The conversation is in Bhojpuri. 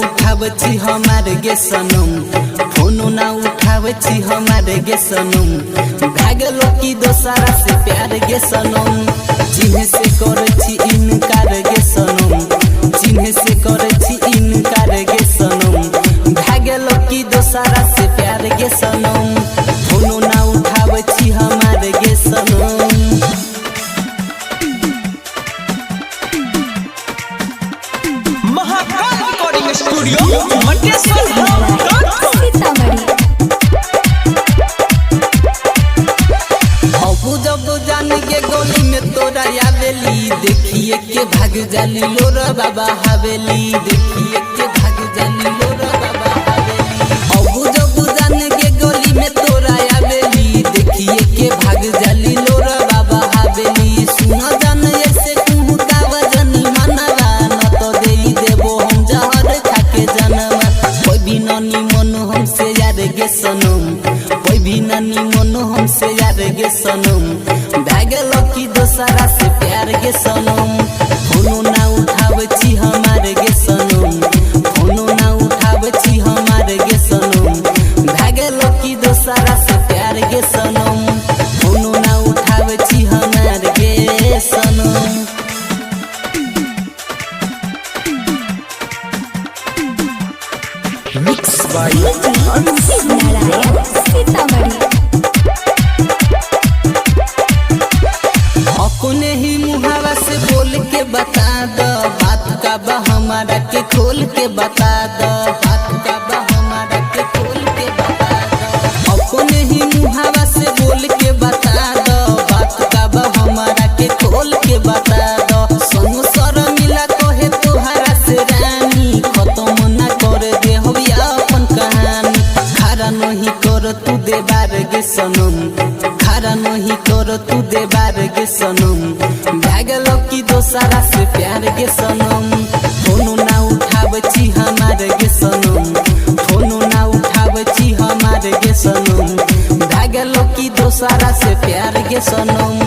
हमारे गे सनम फोनो ना उठावे छी हमारे गे सनम भागलो की दोसरा से प्यार गे सनम चिन्हे से करे छी इनकार गे सनम चिन्हे से करे छी इनकार गे सनम भागलो की दोसरा से प्यार गे सनम फोनो ना उठावे छी हमारे गे सनम। स्टूडियो मटेश्वर जब जान के गोली में तोरा आवेली देखिए के भाग जाली लोर बाबा हवेली देखिए के भाग जाली लोर बाबा हवेली अब जब जान के गोली में तोरा आवेली देखिए के भाग जाली लोर बाबा हवेली सुना जान ऐसे तू का वजनी मनवा न तो देई देबो हम जहर खाके जनवा कोई भी ननी मन हमसे यार गे सनम कोई भी ननी मन हमसे यार गे सनम भागलो की दोसरा से प्यार गे सनम फोनो ना उठावे छी हमारे गे सनम फोनो ना उठावे छी हमारे गे सनम भागलो की दोसरा से प्यार गे सनम फोनो ना उठावे छी हमारे गे सनम। मिक्स बाय अपने ही मुहावा से बोल के बता दो बात का बा हमारा के खोल के बता दो बात का बा हमारा के खोल के बता दो अपने ही मुहावा से बोल के बता दो बात का बा हमारा के खोल के बता दो सोनू सर मिला कहे तोहरा से रानी खत्म ना कर दे हो अपन कहानी खरा नहीं कर तू दे बार गे सनम खरा नहीं कर तू दे बार गे सनम भागलो की दोसरा से प्यार गे सनम फोनो ना उठावे छी हमारे गे सनम फोनो ना उठावे छी हमारे गे सनम भागलो की दोसरा से प्यार गे सनम।